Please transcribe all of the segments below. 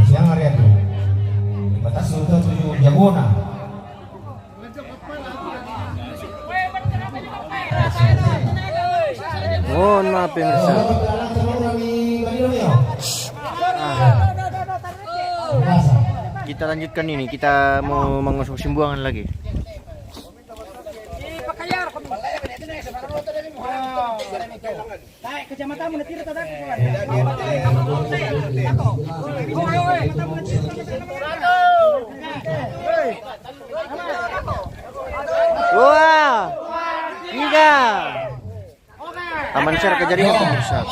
Siang hari itu batas untuk 7 Jagona. Mohon maaf pemirsa. Kita lanjutkan ini, kita mau mengusung simbuangan lagi. Wah, tiga. Aman share ke jaringan pemirsa.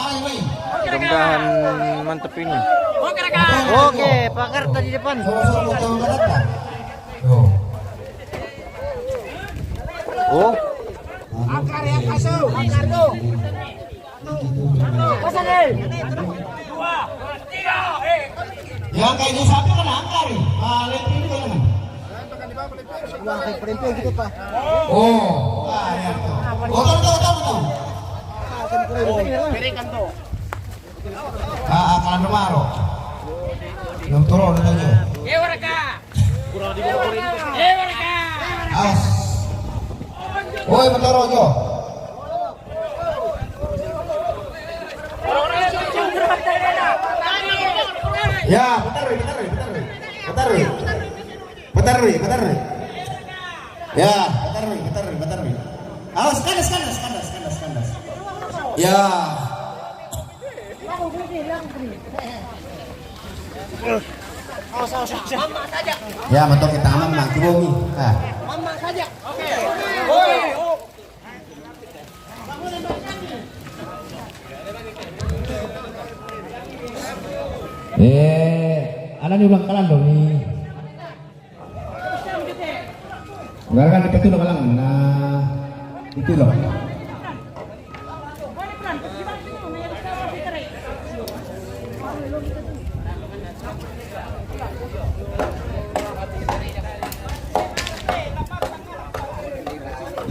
Mudah-mudahan mantep ini. Oke, pakar tadi depan. Oh. Angkar ya kasu, angkar tuh. Pasal dua, tiga, Yang kayaknya satu kan angkar. Lepin itu kan. gitu Pak. Oh, ya. Betul. Piringkan tuh. Kalan Romaro. Yang turun datangnya. Warga. Warga. Awas. Woi, bentar Rojo. Ya, bentar. Ya, bentar. Awas, kandas. Ya. Mama saja. Ya, mentok kita aman nak bumi. Mama saja. Oke. Anak diulang kalan dong nih. Enggak kan itu udah kalang. Nah, itu loh.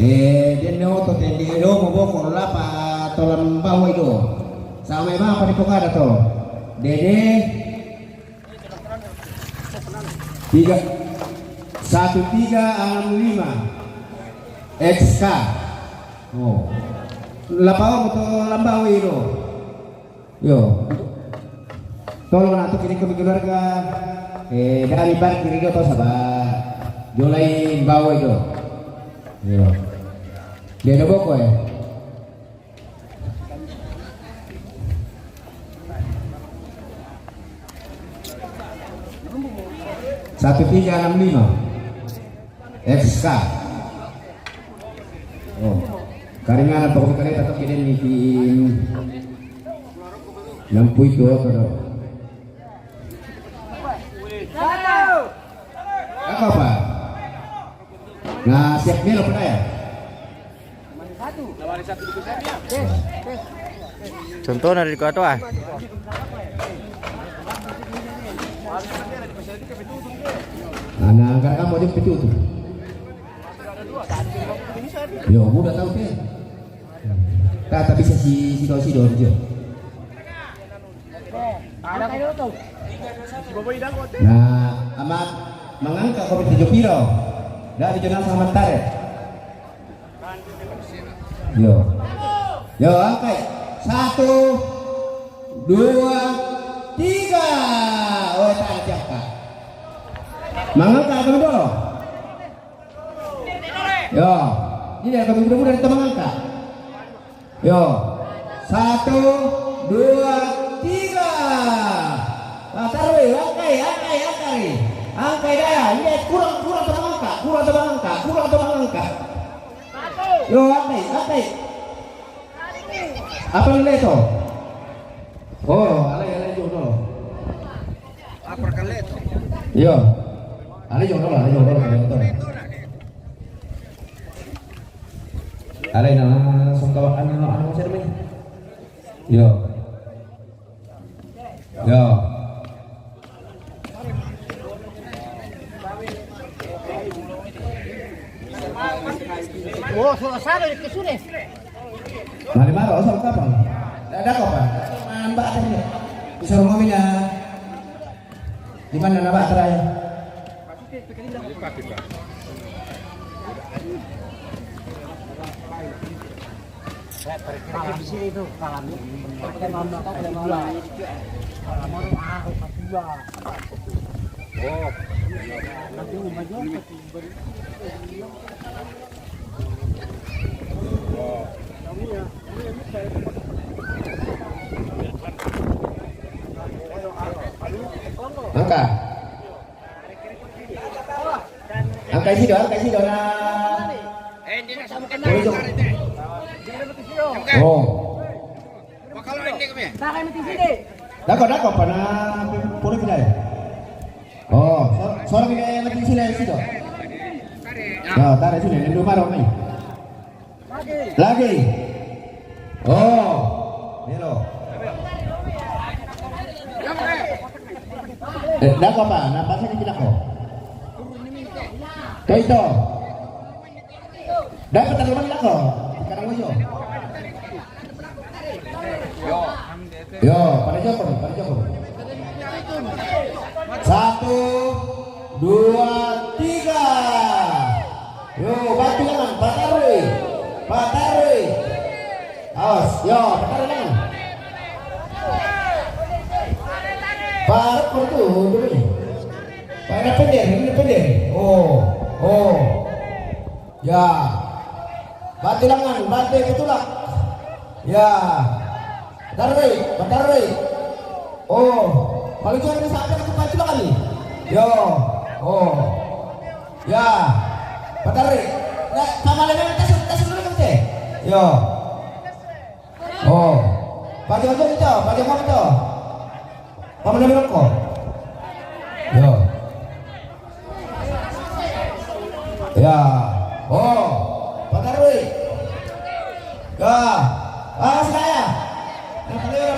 Dia nyoto tendi do bobo kola pa tolan bawa itu. Sama iba apa di pokada to? Dede 1365 XK. Oh. Lapaw mo to lambaw itu. Yo. Tolong nato kini kami keluarga dari bar kiri to sabar. Julai bawa itu. Yo. Dia ada boko ya. Satu 1365 XK. Oh, karingan atau kereta tetap kita bikin lampu itu atau apa? Nah, siap melo pada ya. Contoh dari ketua. Anak kamu aja itu tuh. Yo, udah tahu deh. Tapi si Dorjo. Nah, amat mengangkat kopi 7 piro. Dari jurnal sama mentare. Yo, angkat 1, 2, 3. Oh, tak siapa. Mangangka kamu dulu. Yo, ini ada kamu mudah-mudah kita mangangka. Yo, 1, 2, 3. Taruh, angkai daya. Ini kurang mangangka. Yo, angkai. Apa nilai itu? Oh, alay jodoh. Apa kali itu? Yo. Alay jodoh. Alay na sungkawakan ano sir may. Yo. Oh, suasana di kesini. Mari maro, asal kapan? Ada kok pak? Mbak ada ini. Disuruh mobilnya. Di mana nama terakhir? Di sini itu kalam. Pakai mama kau ada malam. Kalau mau aku kedua. Oh. Nanti maju. Angka. Angka isi doang na. Hindi na sama Pulito. kena. Oh. Bakal hindi kami. Dako pa na puro pinay. Oh, sora pinay lagi sila isi do. Oh, tara sila nendo maro may. Lagi. Oh. Nelo. Dako pa, napasa ni pinako. Kaito. Dapat taruman ako. Sekarang mo yo. Yo, pada Joko. 1, 2, 3. Yo, bantu jangan, Patari. Awas, yo, Patari jangan. Parkur tuh dulu nih. Ini pendek. Oh. Ya. Bantu lengan, bantu ketulak. Ya. Patari. Oh. Kalau jangan sampai ke bantu kali. Yo. Oh. Ya. Patari. Nah, sama lengan tes dulu kan teh. Yo. Oh. Bagi itu. Kamu nak kok? Yo. Ya. Oh. Patari. Ya. Saya.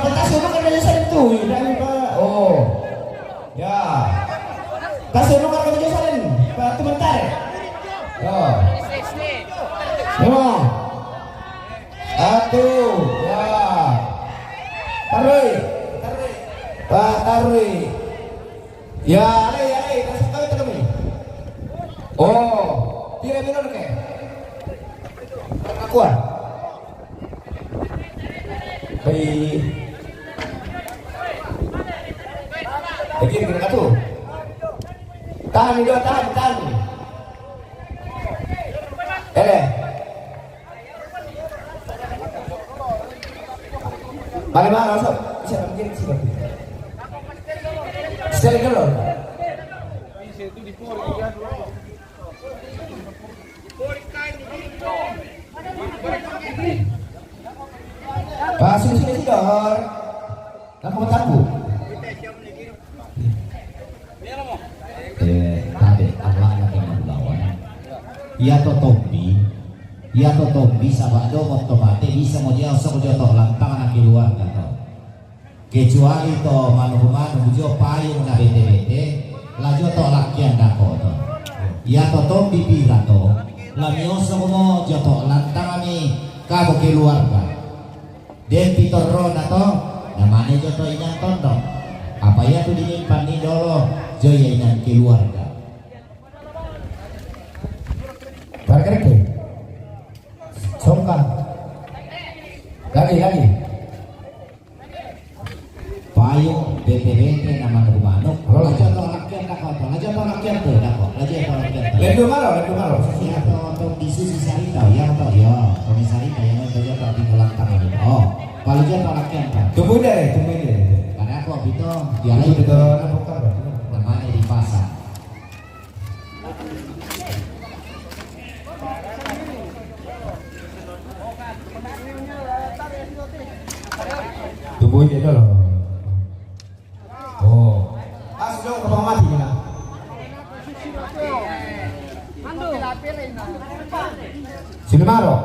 Pentas dulu kan ada saling tuh. Oh. Ya. Kasih dulu kan ada saling. Pak Tementar. Ya. Semua. Satu. Ya. Patari. Ya, kasih tahu itu kami. Oh. Tidak benar ke? Kuat. Baik. Begini kena tu. Tahan. Bagaimana sob? Siapa begini sih? Sekali dulu. Sini dor. Kamu tahu? Tadi anak yang melawan. Ya to tombi sabado otomate bisa mo dia usah mo to lantangan na keluar kato. Kecuali to manu bujo payung na bete lajo to lakyan dako to. Ya to tombi pira to. Lamioso mo joto lantangan ni kabo keluarga. Den pitorro na to namanya joto inyang tondo. Apa ya tu dinyimpan ni dolo joya inyang keluarga. Barkerke. Songka. Lagi. Payung bete nama rumah. Lajo to lakyan dako to. Lajo to lakyan to. Lendu maro. Ya to disu sarita ya to ya. Kami sarita yang to ya to di lantangan. Oh. Kalau dia tolak yang kan? Tunggu deh. Karena aku itu dia lagi namanya di pasar. Tunggu dia dulu. Oh. Asal kau mati mana? Sini maro.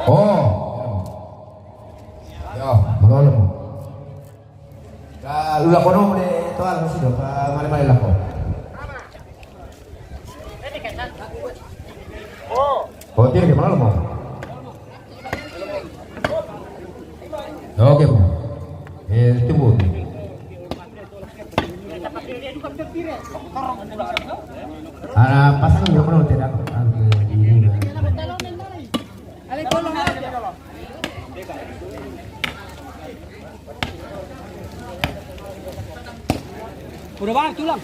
Oh. Ya, malolo mo. Lula ko no mo to alam si do pa mali lako. tiene que ponerlo. Oke, Bu. Tunggu. Pasang yang mana tidak? Udah bang, tulang.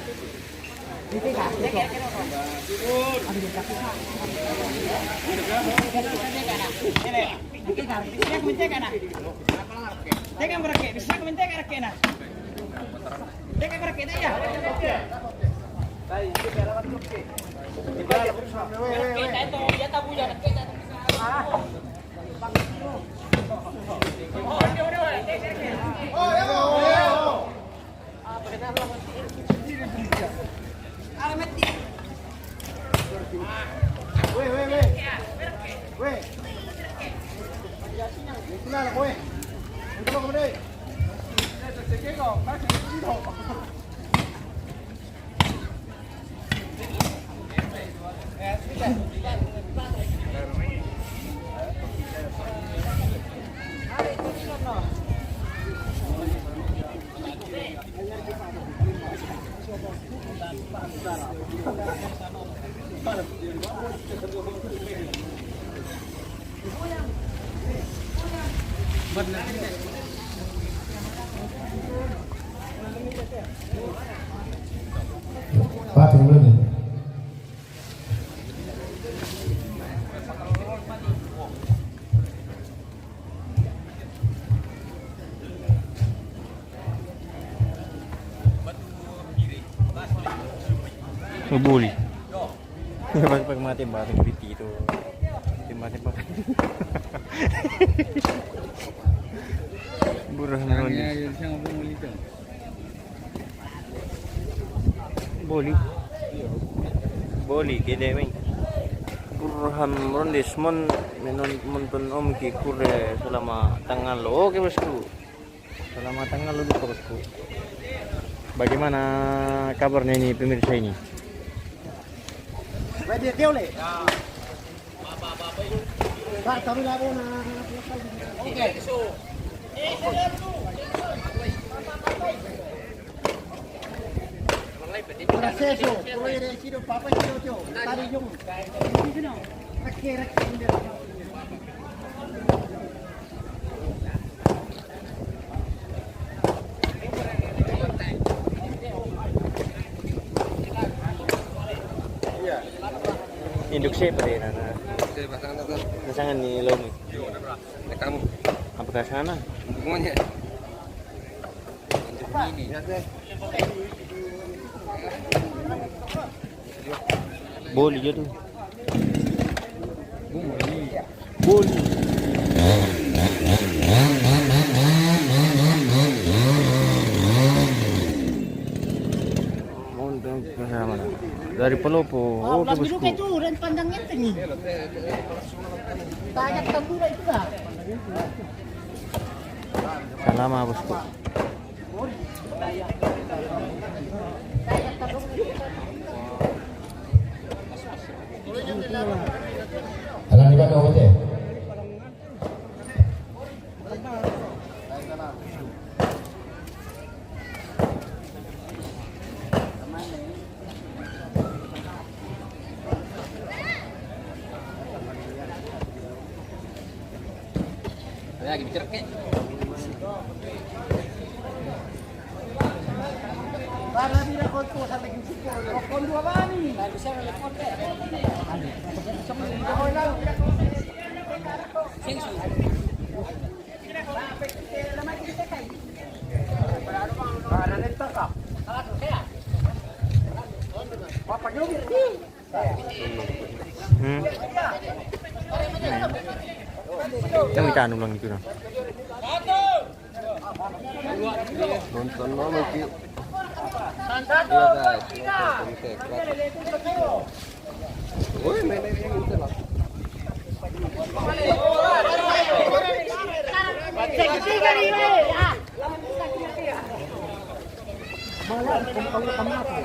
Pak, tunggu nih. Ngebully. Pag mati batik biti itu. Mati pa. Burah na ron. Boli kede men. Burhan rondis mon menonton om ki kure selama tanggal lo. Oke bosku. Selama tanggal lo dulu bosku. Bagaimana kabarnya ini pemirsa ini? Dia kêu le. Pak, taruh labo na. Oke. Proseso, proyek sido papa sido tadi jom. Rakyat. Induk siya pa rin na. Nasangan ni Lomi. Kamu Apakah sana? semuanya. Boli je tu. Boli. Dari Pelopo. Oh, ke bosku. Itu dan pandangnya tinggi. Banyak tambura itu lah. Salama bosku. Alam di mana hotel? Lagi bicara ke? Para bila konto sa taging sipol. Kondo ba ni? Dahil siya na konto. Para nito ka. Papa Jogi. Yang itanong lang dito na. Nonton mo Miki. Uy, may ito lang. Malah kamu kamu apa?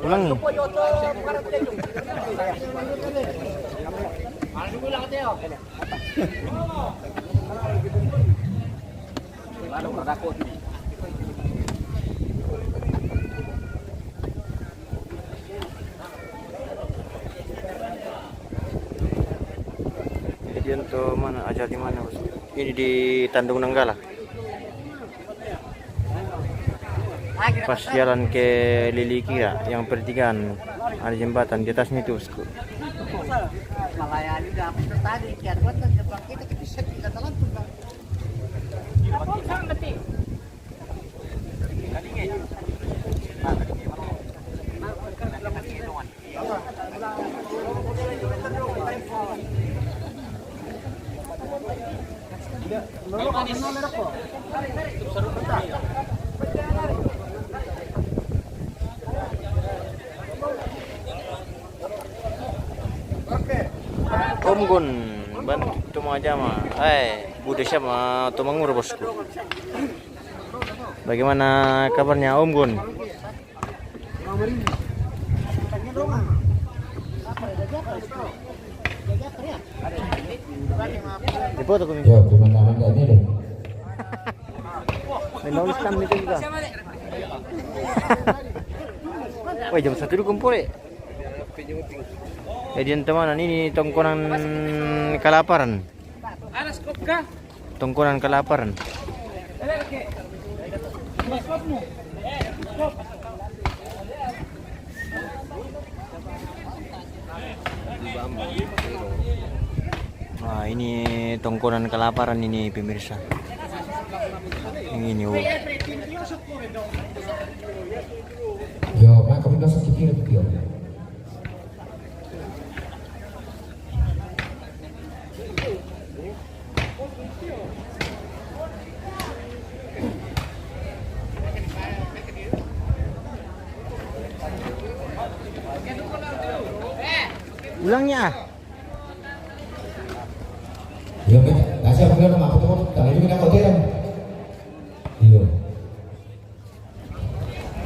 Ulang nih. Jadi untuk mana ajar di mana, Bos? Ini di Tandung Nanggala. Pas jalan ke Lilikira yang pertigaan ada jembatan di atasnya itu, Bosku. Malayani udah aku tadi kian buat dan jebak kita bisa kita telan tuh. Apa sang mati? Om Gun, bantu aja mah. Udah siapa Tumangur, Bosku? Bagaimana kabarnya Om Gun? Dipoto ko Yo, gimana enggak ini deh? may knowledge kami nito juga. Woi, jam 1 dulu kumpul ya. Jadi teman ini tongkonan kelaparan. Tongkonan kelaparan. Nah, ini tongkonan kelaparan ini pemirsa. Yang ini. Yo, maka pindah sakit kiri. Ulangnya. Yo, kasih apa nama aku tuh? Tadi kita hotel. Iya.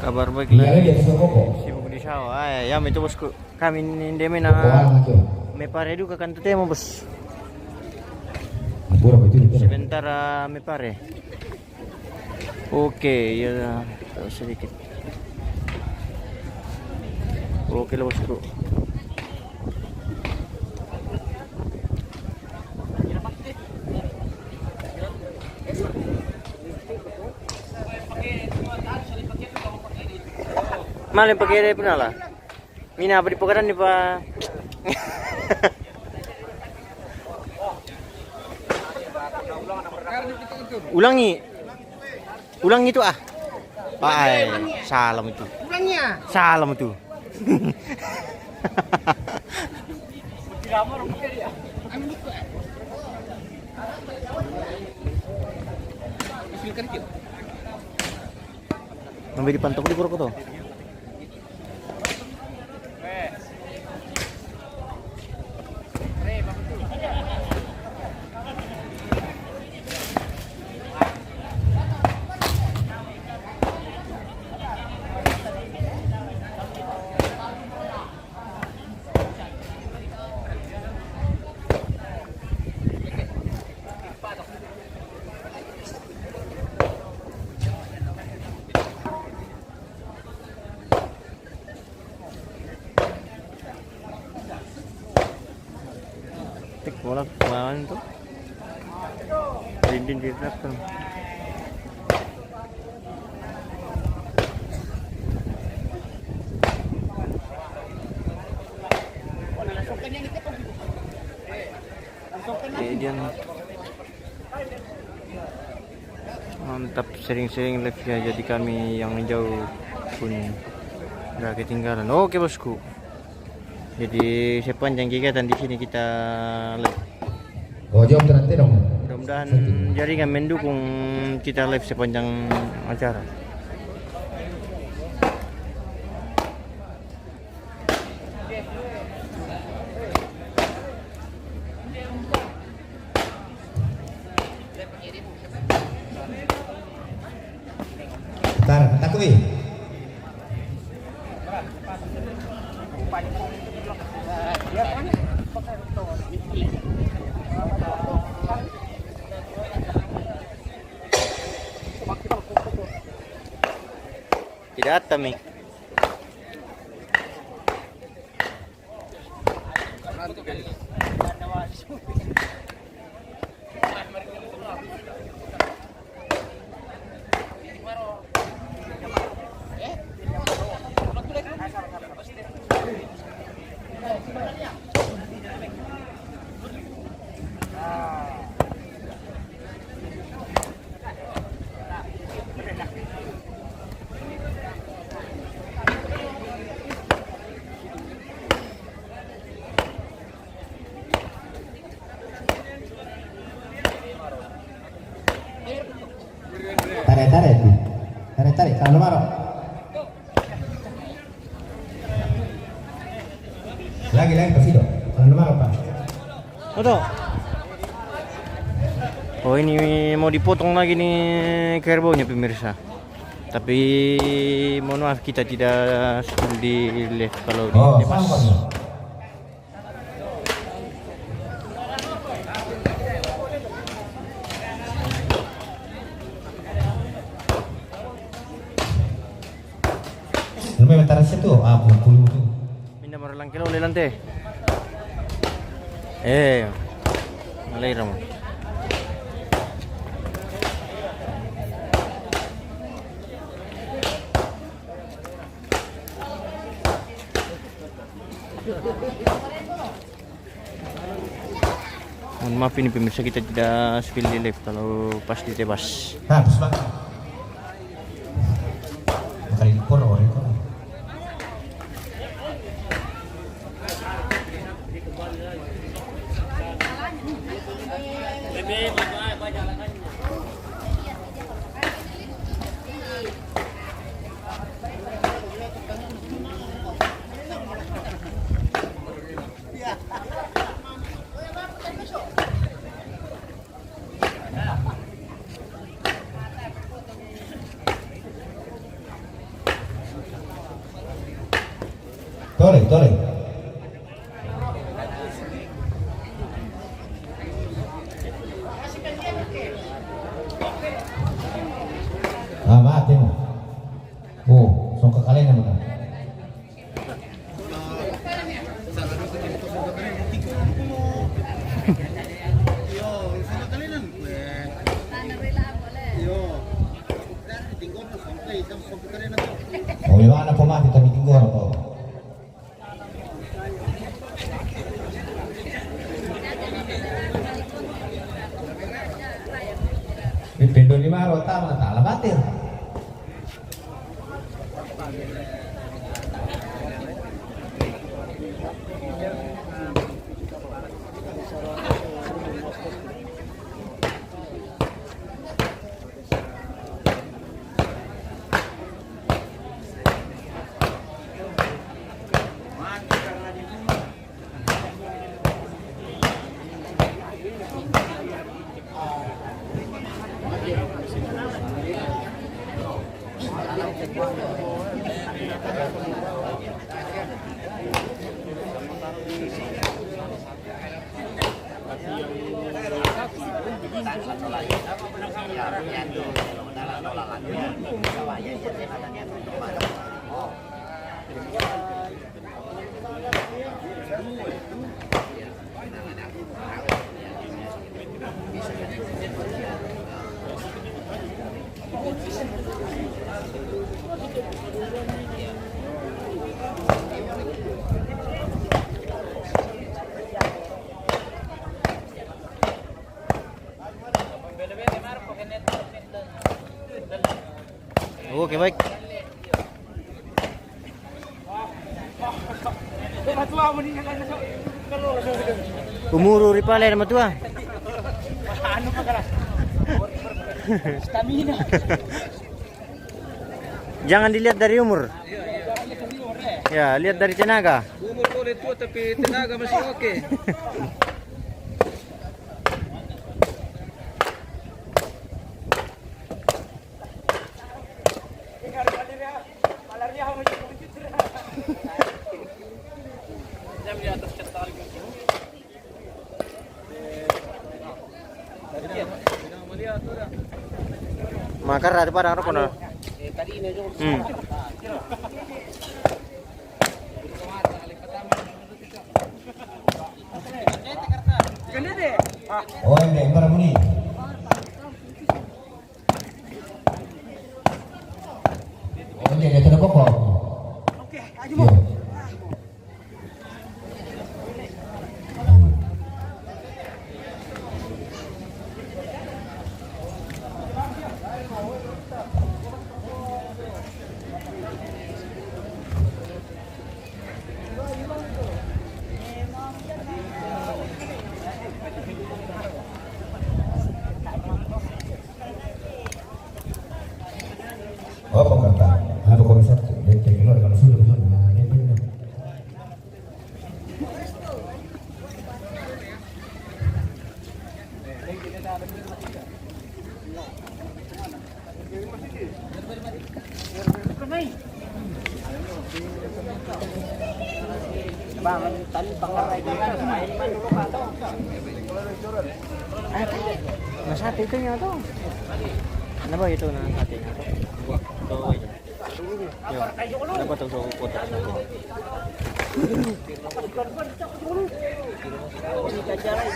Kabar baik Iya, lagi. dia suka kok. Sibuk di sawah. Ya itu bosku. Kami ndeme na me pare duka kan tetemo bos. Pura itu. Sebentar me pare. Oke, ya sedikit. Oke lah bosku. Malah pakai pernah lah. Mina beri pegaran nih pak. Ulangi itu ah. Salam itu. Ulangnya. Salam itu. Sampai dipantok di Purwokerto. Bola kemarin tuh dinding di traktor. Kemudian mantap, sering-sering live ya, jadi kami yang jauh pun nggak ketinggalan. Oke bosku. Jadi sepanjang kegiatan di sini kita live. Oh, jawab nanti dong. Mudah-mudahan jaringan mendukung kita live sepanjang acara. Bentar, takui. Tidak ada mi. Tarik, kalau marok. Lagi pasti dong. Kalau marok Pak. Betul. Oh ini mau dipotong lagi nih kerbaunya pemirsa. Tapi mohon maaf kita tidak di live kalau di Demas. May mataras itu, puluh itu. Minda maralang kilo lelante. Malay ramo. Mohon maaf ini pemirsa kita tidak spill di live kalau pas di Tebas. Habis Pak. Makali dipor orang itu. Tore. Mati mo. So kalian naman. Yung anak po mati kami tinggal to. Pipindo ni Maro tama ta alabatir. Oke baik. Umur ripale nama tua. Ano pa ka? Stamina. Jangan dilihat dari umur. Ya, lihat dari tenaga. Umur boleh tua tapi tenaga masih oke. Makar ada pada aku na. Oh, hindi, para mo ni. Oh, hindi, ito na po ko. Okay, ayo mo. Oh, pengkata. Apa kau bisa cek keluar kalau sudah betul. Nah, dia benar. Bang, tadi pangarai kan main dulu Pak toh. Mas hati itu nya tuh. Kenapa itu nah hatinya tuh? Tuh. Yo. Kenapa tuh so kotak satu? Ini kajaran.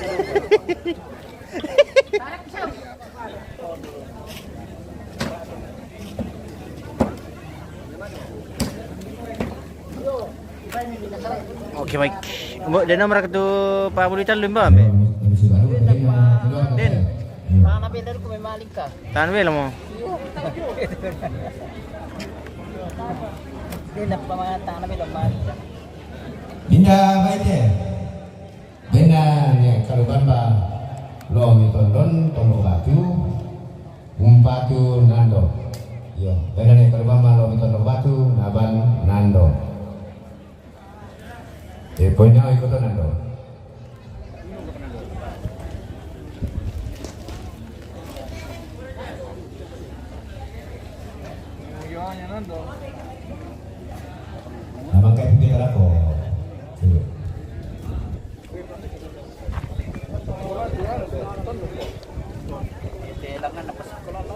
Oke baik. Mbak Dena mereka tuh Pak Bulitan lumba ambe. Den. Mana beda ko may malik ka? Tahan wel mo. Din na pamata na beda malik. Binda baite. Bena ne kalau bamba lo mi tondon tondo batu umpatu nando. Yo, bena ne kalau bamba lo mi tondo batu naban nando. Poinnya ikut nando. Abang kayak begitu aku. Kailangan napasok ko lang.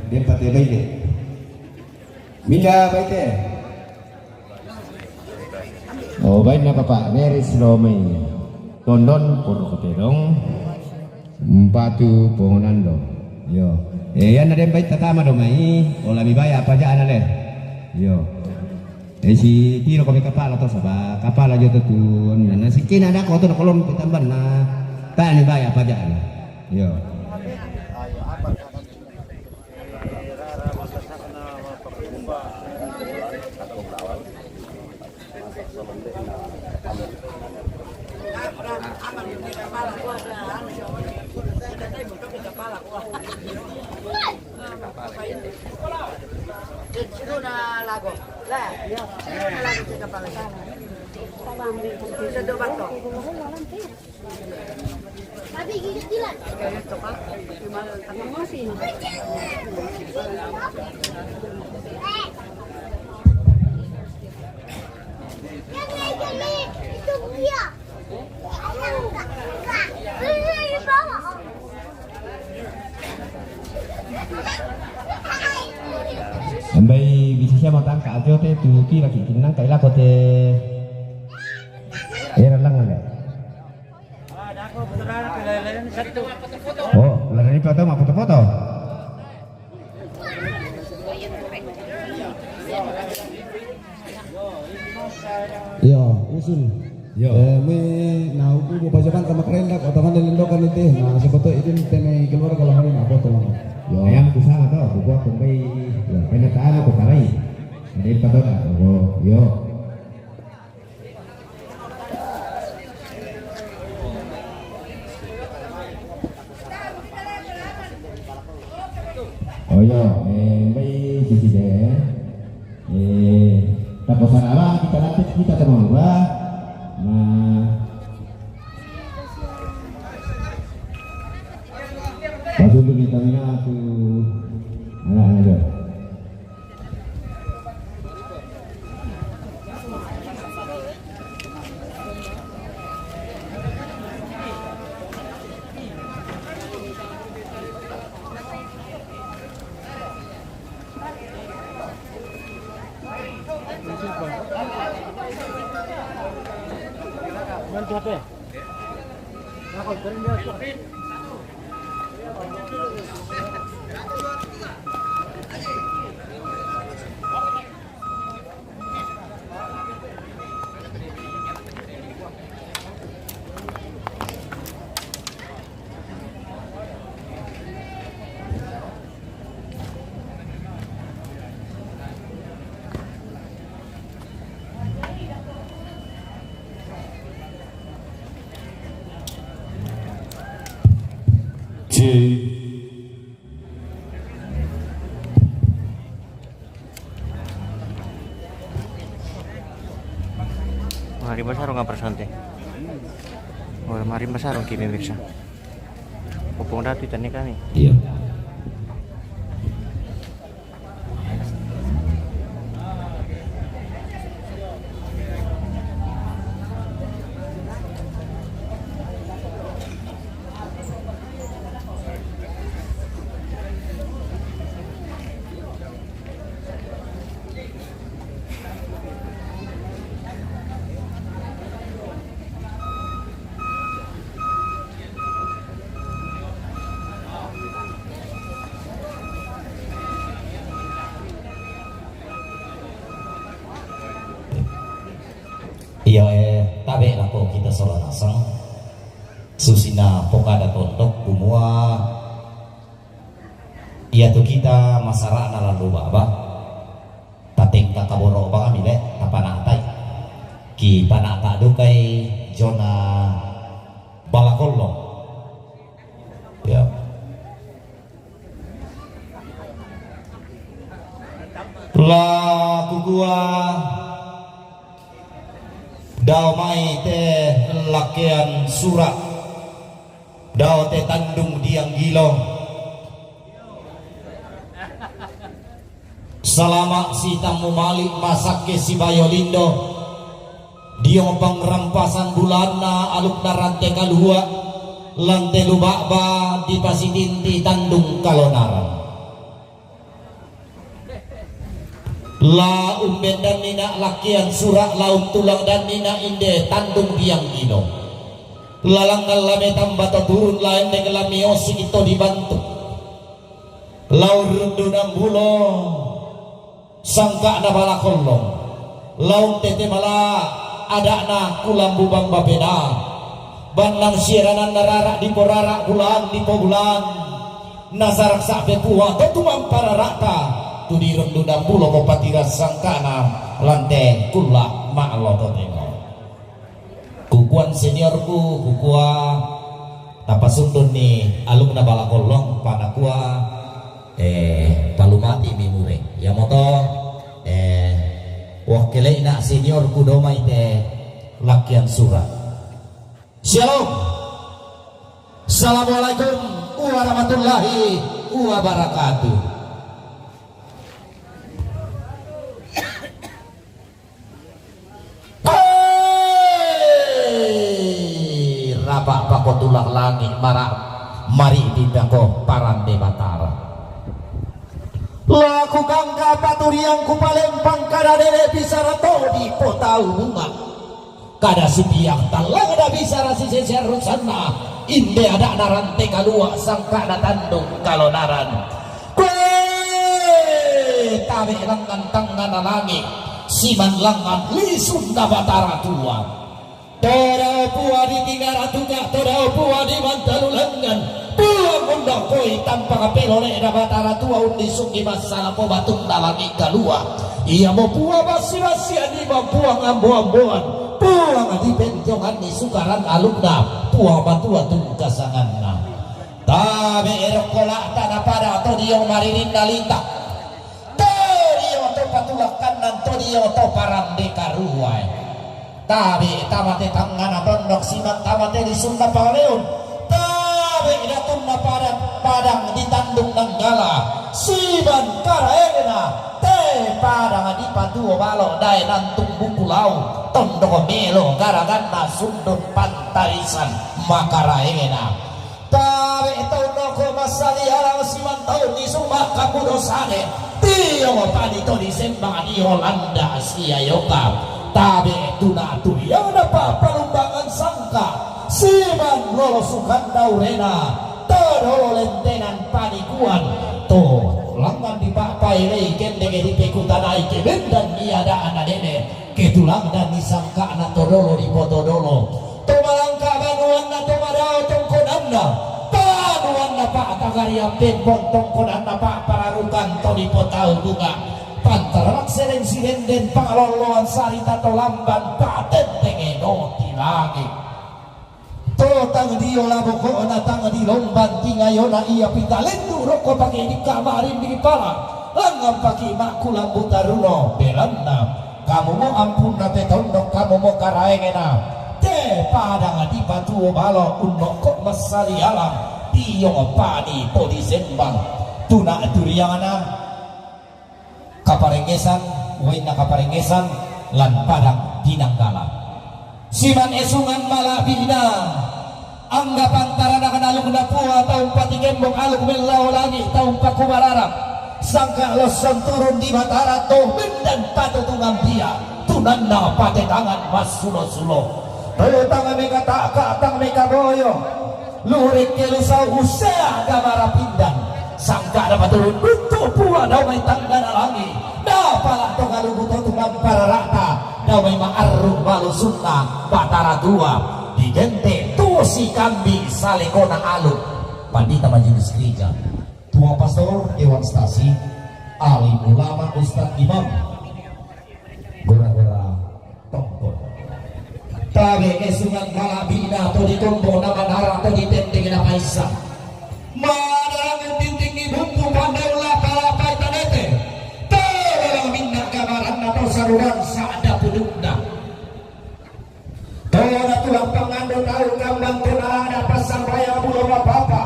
Dia pakai baik. Minda baik. Oh baik na Pak Neris Romei Tondon Purwokerto Batu Pongonando. Yo. Yan na din baik tatama do mai. Ola mi baya apa aja anale. Yo. Si tiro kami kapal atau saba kapal aja tuh na sikin ada ko to kolom pitamban na tani baya apa aja. Yo. Lago. Lah, iya. Lago sa kapal. Sa do bato. Sabi gigit dilan. Ito pa. Ano sino? Itu dia. ambai bisa siapa tangka aja teh tu kira kinang kai lah kote era lang ale oh lari foto mah foto-foto Iya, usul. Yo. Me nau ku bajakan kama keren dak otakan lindokan itu. Nah, sebetulnya itu tene keluar kalau hari nak foto lang. yo ayam ku sana to ku kumbai yo penataan ko tarai ada foto dah oh yo oh yo bay sisi deh tapos sana kita latih kita teman gua nah pasal tu kita mina tu anak ada Nanti apa ya? Nah, kalau keren dia Mari basarong nga presente. Oh, mari basarong kimi miksa. Pupung dati tani kami. iya Iya tabe lako kita sholat asar susina pokada tontok kumua iya tu kita masarana lalu baba tating kakaboro ba kami le tapanatai ki panata dukai zona balakollo ya la kukua dao mai te lakian surak dao te tandung diang gilo selama si tamu malik masak ke si bayolindo dia pengrampasan bulana aluk narante kalua lante lubakba di pasidinti tandung kalonaran la umben dan nina lakian surak laut tulang dan nina inde tandung biang gino lalang ngalame tambah turun lain dengan lamiosi itu dibantu laut rendunang bulo sangka na bala kolong laut tete mala ada na kulam bubang bapeda banang siaranan nararak di porarak bulan di pobulan nasarak sakbe puwa tetumang para rata tu di rendunang bulo kopatira sangkana lante kula maklo totengo kukuan seniorku kukua tapasundun ni alum na balakolong panakua palumati mimure ya moto wakile ina seniorku domai te lakian surat shalom assalamualaikum warahmatullahi wabarakatuh. Rabak bako tulak langit marak mari tindak ko parande batara. ku gangga paturiang ku palempang kada dele bisa rato di potau bunga kada si biang talang ada bisa rasi seser rusana inde ada narante kalua sangka ada tandung kalau naran kue tabe langan tangan langit siman langan lisun da batara tua Todau puah di tinggal ratuka, todau puah di mantalu lengan. Puah mundok koi tanpa kapelore da batara tua undi suki masalah po batung dalangi kalua. Ia mau puah basi-basi ani mau puah ngambo-amboan. Puah ngadi benjongan ni sukaran alumna. Puah batua tungkasanganna. Tabe erok kolak tanah pada atau dia maririn dalita. Dia to patulak kanan to dia to parang dekaruai. Tabi tamate tangan abondok simat tamate di Sunda Pangaleon. Tabi datun na padang di Tandung Nanggala. Siban karaena te padang di Patuo Balo dai nantung bukulau. Tondok melo garaganna sundun pantaisan makaraena. Tabi tondok masali alang siman taun di Sumba Kapudosane. Tiyo panito di Sembang di Holanda Asia Yoka. Tabe tuna tu yang dapat perumbangan sangka siman lolosukan daurena todolo lentenan panikuan to langan dipapai lei kendege di pekutanai kebendan niada anak dene ketulang dan disangka anak todolo di potodolo to malangka banuan na to madao tongkonanda banuan na pak tagaria penpon tongkonanda pak pararukan to di potau bunga pantarak selensi henden pangaloloan sarita to lamban paten tengeno tilagi totang dio laboko na tang di lomban tingayona ia pitalendu roko pakai di kamarin di kepala langam pakai makulang butaruno belanna kamu mau ampun na petondok kamu mau karaengena te padang di Patuo Balo unok kok masali alam tiong padi to di Sembang tuna duriangana kaparengesan, wain na kaparengesan, lan padang dinanggala. Siman esungan malabina, anggap antara na kanalong na puwa, taong patigembong alog melaw langit, taong pakumararap. Sangka losan turun di matara, to bendan patutungan dia, tunan na patetangan mas sulo-sulo. Tayo tangan meka taka, tang meka boyo, lurik kelusau usea gamara pindan. Sangka dapat turun untuk puah damai tangga langi dapalah togalugu totungan para rata damai ma'arruh malusuna batara tua digente tusi kambi salekona aluk pandita majelis gereja tua pastor dewan stasi alim ulama ustadz imam gora-gora tongkol tabe esungan malabina to ditombo nama darah to ditendeng na paisa bumbu pandai ulah palapai tanete tolong minna kabaran atau saruran saada pudukna tolong tulang pengandung tahu kambang tenada pasang raya bulu apa-apa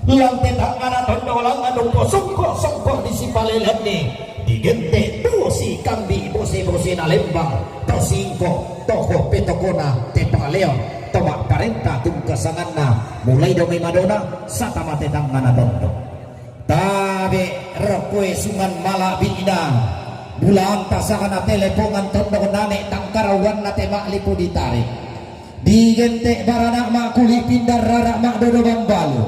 yang tendang anak tondong andung songkok di sipalelet nih digente tu si kambi bose-bose na lembang to singko toko petokona tepaleon tomak parenta tungkasanganna mulai domai madona sata mate tangan tondo tabe rokwe sungan malabina bulan tasakana telepongan tondo nane tangkarawan nate mak lipu ditarik digente baranak mak kuli pindar rarak mak dodo bambalu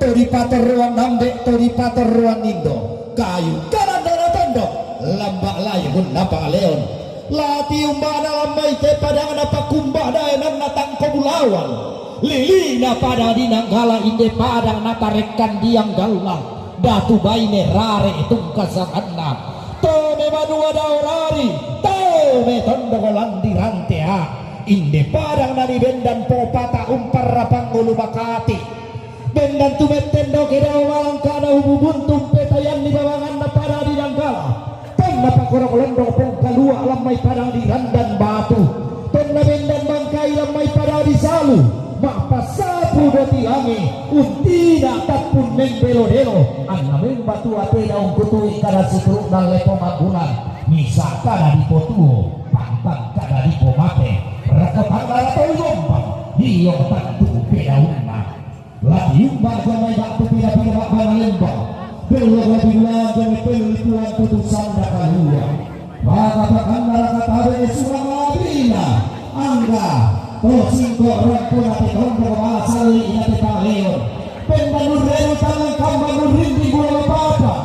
to di pator ruang nambe to di pator ruang nindo kayu kanan dana tondo lambak layu napa leon lati umba dalam maite padang napa kumbah daenan natang kobulawan lilina pada dinanggala inde padang napa rekan diang galang datu baine rare tungkasanganna tome badua daurari tome tondogolan di rantea inde padang nani bendan popata umpar rapang ulu bakati bendan tumet tendo kedau malangkana hububuntum petayan di bawangan pada dinanggala napa korok londok pong kalua lamai padang di randan batu tenda bendan bangkai lamai padang di salu mak pasapu doti ami untina tapun membelo-delo anameng batu ate daun kutui kada sikuruk dan lepo magulan misa kada di Potuo pantang kada di Pomate rekepang atau yombang hiyong tantu pedaunna lagi umbang jamai batu pira-pira bak lembang belum lebih lanjut penelitian putusan dakalua maka bahkan kata surang labina angga tosingko rampuna tekombo asali inate taleo penbanur reo tangan kambanur rinti bola papa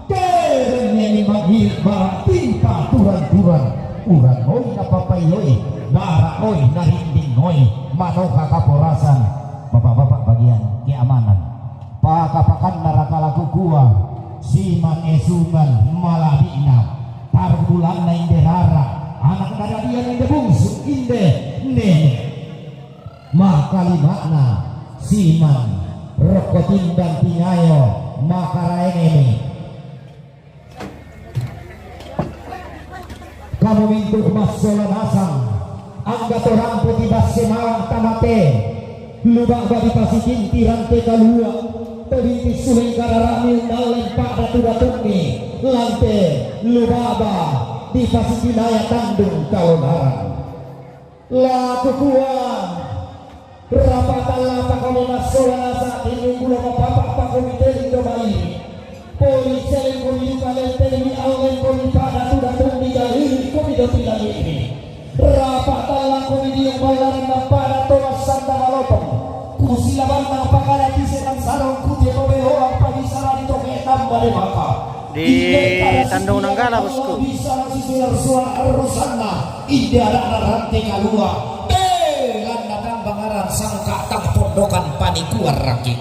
keren yang menghibah timpa turan-turan urang hoi napapayoi bara hoi narinding hoi manoka kaporasan bapak-bapak bagian keamanan pakapakan neraka laku gua siman esuman malabina tarbulan na inde rara anak kadadian inde bungsu inde nene maka limakna siman rokotimbang tingayo maka raenene kamu mintu emas sola nasang angga torang putih basemawang tamate lubang babi pasikin tirante kalua tebiti suling kararami nalen pada tudatumi lante lubaba di pasikin ayat tandung kalonaran laku kuat rapatan lapa kamu nasola nasa ini kulo papak pakomite lindo bayi polisi yang kumi kalian temi alen kumi pada tudatumi jahili kumi doti lagi ini rapatan laku ini yang balaran pada tomas santa malopong kusilaban na pakala kisetan sarong kuti tobeho ang pagisara dito kay tambale maka di Tandung Nanggala bosku. Bisa sisilar suara arusana ide ada rantai kalua landa tambangaran sangka tang pondokan panikuar raki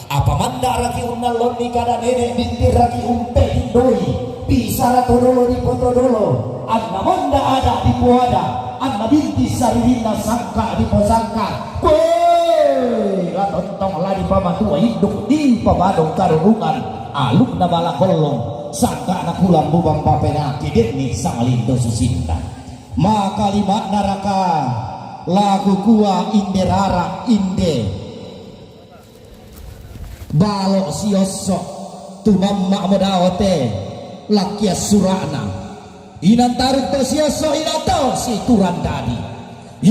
apa manda raki unalon ni kada nenek binti raki umpe hindoi bisa todolo di potodolo anna manda ada di puada anna binti sarina sangka di posangka tontong lari pamatua hidup di pabadong karungan aluk na bala kolong sangka na kulang bubang papenaki deni sang lindo susinta maka lima naraka lagu kuah inde rara inde balok siosok tu mamma modaote lakia surana inan tarik to siosok inato si turan dadi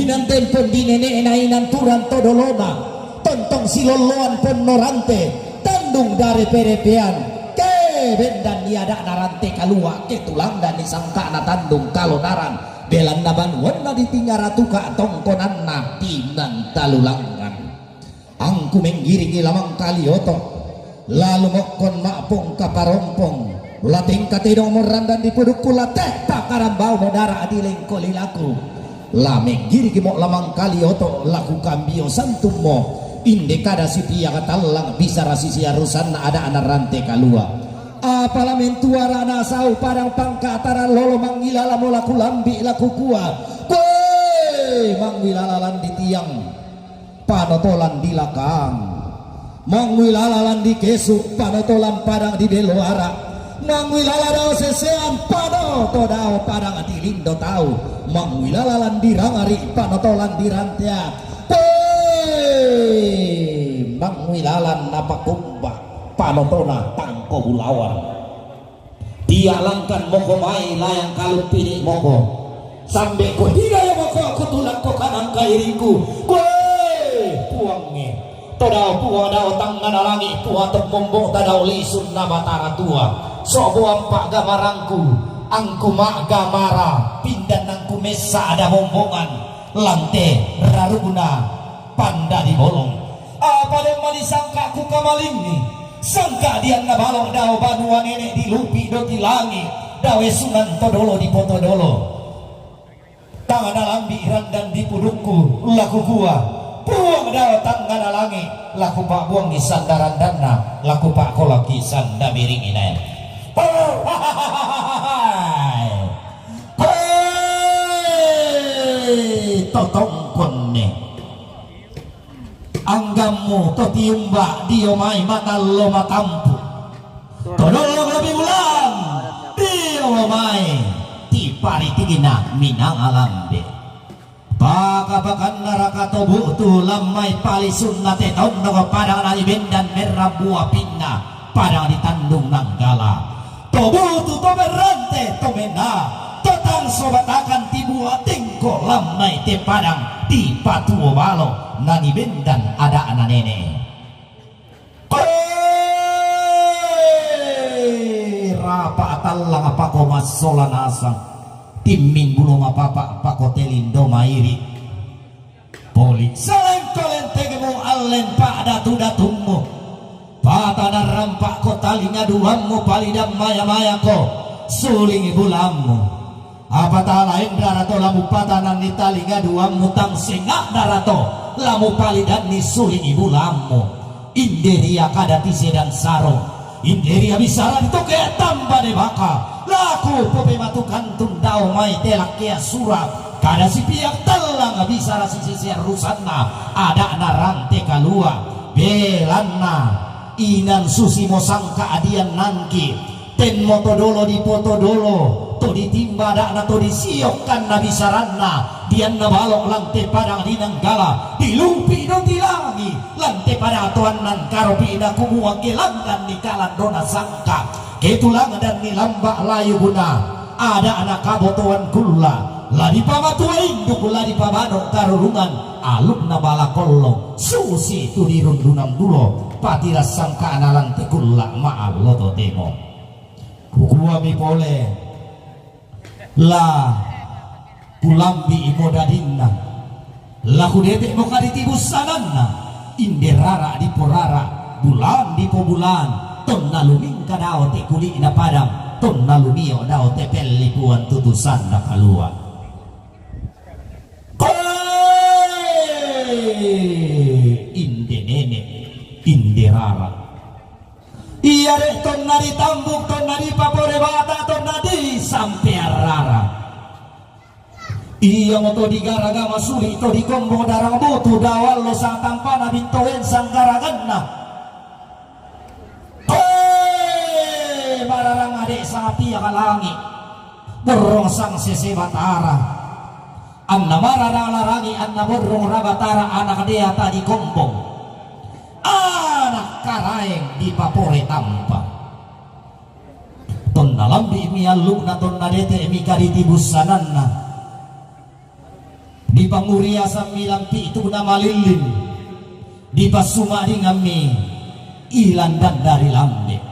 inan tempon di nenek na inan turan todolona tontong siloloan penorante tandung dari perepean ke bendan niada narante kalua ke tulang dan disangka na tandung kalonaran belan naban wana ditinggal ratuka tongkonan na tinan talulangan angku menggiringi lamang kalioto lalu mokon makpong kaparompong lating katedong morandan di pudukku lateh pakarambau modara adileng kolilaku la menggiringi mok lamang kalioto laku kambio santumo inde kada sipia katalang bisa rasisi arusan ada anak rantai kalua apalah mentuara nasau padang pangkataran lolo mangilala molaku lambi laku kuat kue mangwilalalan di tiang panotolan di lakang mangwilalalan di kesuk panotolan padang di beloara mangwilaladao sesean panoto dao padang di lindo tau mangwilalalan di rangari panotolan di rantia mangwilalan napakumba panotona tangko bulawan dialangkan moko mai layang kalut pilih moko sampai ko hidaya moko aku tulak ko kanan kairiku puangnya todao puwa dao tangan alangi puwa temombong tadao lisun nama tara tua sobo ampak gamarangku angku mak gamara pindan angku mesa ada bombongan lante raruna panda di bolong apa yang disangka ku kamaling ni sangka dia nabalong dao banua nenek di lupi do di langi dawe sunan todolo di potodolo tangan alambi randan di pudukku laku gua buang dao tangan alangi laku pak buang di sandaran dana laku pak kolaki sanda miring ini totong konne anggamu to tiumba dio mai matalo matampu todolo lebih ulang dio mai tipari tigina minang alambe baka-bakan neraka tobu tu lamai pali sunnate tondo padang nali bendan merah buah pinna padang di Tandung Nanggala tobu tu tobe rante tomena totang sobat akan tibuat tingko lamai te padang di patuo balo nani bendan ada anak nenek apako masolan asa timming bulu mapapa apako telindo mairi poli saleng tegemu allen pada tudatummu patana rampak ko talinya duhammu palidam maya ko suling bulammu apa lain darato lamu patanan ni talinga duhammu tang sengak darato lamu palidan ni suling bulammu inderia kadati sedang sarong inderia bisa itu kayak tambah de baka laku pope matukan tundau mai telak kia surat kada si piak telang bisa rasi sisi rusanna ada narante kalua belanna inan susi mosangka adian nangki ten moto dolo di foto dolo to ditimba dakna to disiokkan na bisaranna dian na balok lante padang dinang gala dilumpi no tilangi lante pada atuan nan karopi ina kumuang gelangkan di kalan dona sangka ketulang dan nilambak layu guna ada anak kabotoan kulla ladi pamatua induk ladi pamanok karurungan aluk na balakolong susi tu dirundunam dulo patiras sangka analang tekulla maal loto temo kukua mi pole la kulambi imodadinna la kudetek mo kaditibus sananna inderara di porara bulan di pobulan ton naluming kadao te kuli na padang ton nalumio dao te pelli puan tutusan na kalua inde nene inde rara iya dek ton nadi tambuk ton nadi papore bata ton nadi sampai rara iya moto di garaga masuli to di kombo darang butu dawal lo sang tampana bintoen sang garaganna bararang adek sapi akalangi borong sang sese batara anna marara larangi anna borong rabatara anak dia tadi kombong anak karaeng di papore tampa ton nalambi mi alumna ton nadete mi karitibus sananna di panguria samilampi itu nama lilin di pasuma di ngami ilan dan dari lambe